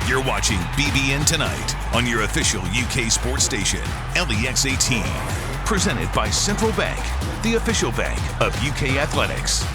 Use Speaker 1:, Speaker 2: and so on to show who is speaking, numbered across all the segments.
Speaker 1: You're watching BBN Tonight on your official UK sports station, LEX 18. Presented by Central Bank, the official bank of UK athletics.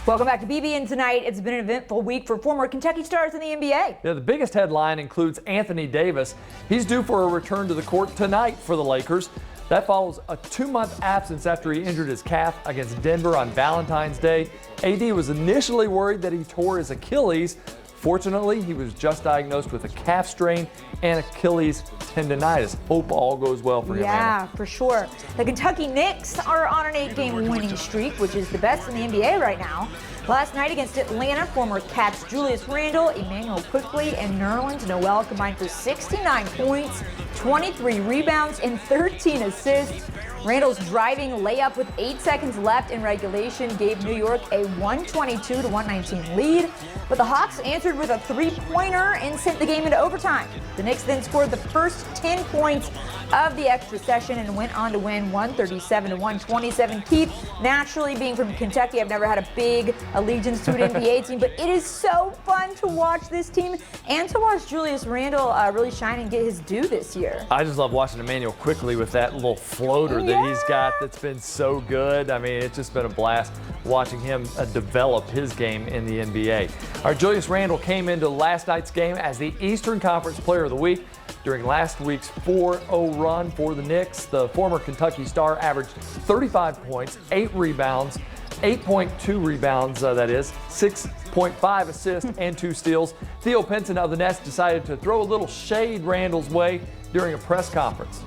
Speaker 2: Welcome back to BBN Tonight. It's been an eventful week for former Kentucky stars in the NBA.
Speaker 3: Yeah, the biggest headline includes Anthony Davis. He's due for a return to the court tonight for the Lakers. That follows a 2-month absence after he injured his calf against Denver on Valentine's Day. AD was initially worried that he tore his Achilles. Fortunately, he was just diagnosed with a calf strain and Achilles tendonitis. Hope all goes well for him.
Speaker 2: Yeah, for sure. The Kentucky Knicks are on an 8-game winning streak, which is the best in the NBA right now. Last night against Atlanta, former Cats Julius Randle, Emmanuel Quickley, and Nerlens Noel combined for 69 points, 23 rebounds, and 13 assists. Randall's driving layup with 8 seconds left in regulation gave New York a 122-119 lead, but the Hawks answered with a three-pointer and sent the game into overtime. The Knicks then scored the first 10 points of the extra session and went on to win 137-127. Keith, naturally being from Kentucky, I've never had a big allegiance to an NBA team, but it is so fun to watch this team and to watch Julius Randle really shine and get his due this year.
Speaker 3: I just love watching Emmanuel Quickley with that little floater that he's got that's been so good. I mean, it's just been a blast watching him develop his game in the NBA. Our Julius Randle came into last night's game as the Eastern Conference Player of the Week. During last week's 4-0 run for the Knicks, the former Kentucky star averaged 35 points, 8 rebounds, 8.2 rebounds, 6.5 assists, and 2 steals. Theo Pinson of the Nets decided to throw a little shade Randle's way during a press conference.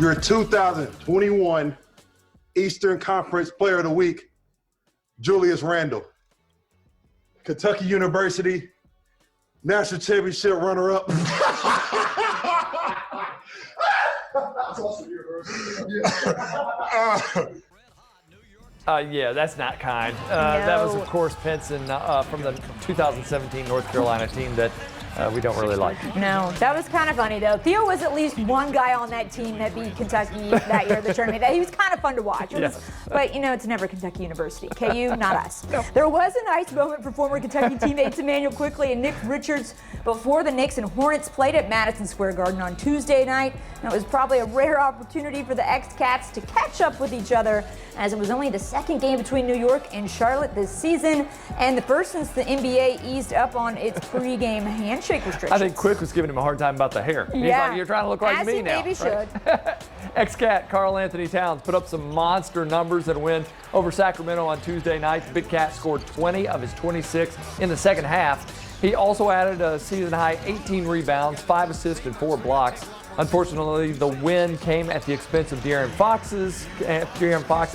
Speaker 4: Your 2021 Eastern Conference Player of the Week, Julius Randle. Kentucky University National Championship runner-up.
Speaker 3: Yeah, that's not kind. That was, of course, Pinson from the 2017 North Carolina team that we don't really like.
Speaker 2: No, that was kind of funny, though. Theo was at least one guy on that team that beat Kentucky that year, the tournament. He was kind of fun to watch. But, it's never Kentucky University. KU, not us. No. There was a nice moment for former Kentucky teammates Emmanuel Quickley and Nick Richards before the Knicks and Hornets played at Madison Square Garden on Tuesday night. And it was probably a rare opportunity for the ex-Cats to catch up with each other, as it was only the second game between New York and Charlotte this season, and the first since the NBA eased up on its pregame handshake restrictions.
Speaker 3: I think Quick was giving him a hard time about the hair. He's like, you're trying to look like me now.
Speaker 2: Maybe should.
Speaker 3: Ex-Cat Karl Anthony Towns put up some monster numbers in a win over Sacramento on Tuesday night. The Big Cat scored 20 of his 26 in the second half. He also added a season-high 18 rebounds, 5 assists, and 4 blocks. Unfortunately, the win came at the expense of De'Aaron Fox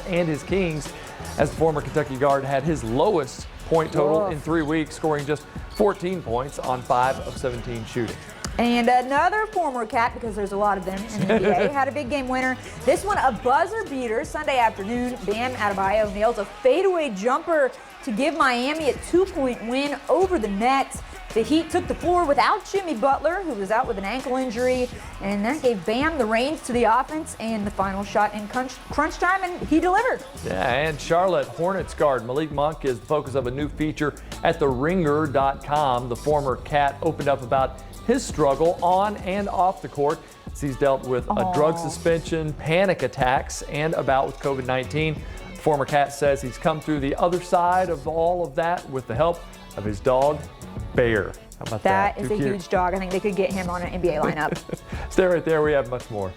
Speaker 3: and his Kings, as the former Kentucky guard had his lowest point total in 3 weeks, scoring just 14 points on 5 of 17 shooting.
Speaker 2: And another former Cat, because there's a lot of them in the NBA, had a big game winner. This one, a buzzer beater Sunday afternoon. Bam Adebayo nails a fadeaway jumper to give Miami a 2-point win over the Nets. The Heat took the floor without Jimmy Butler, who was out with an ankle injury, and that gave Bam the reins to the offense and the final shot in crunch time, and he delivered.
Speaker 3: Yeah, and Charlotte Hornets guard Malik Monk is the focus of a new feature at theringer.com. The former Cat opened up about his struggle on and off the court. He's dealt with a drug suspension, panic attacks, and a bout with COVID-19. Former Cat says he's come through the other side of all of that with the help of his dog, Bear. How about that?
Speaker 2: That is a huge dog. I think they could get him on an NBA lineup.
Speaker 3: Stay right there. We have much more.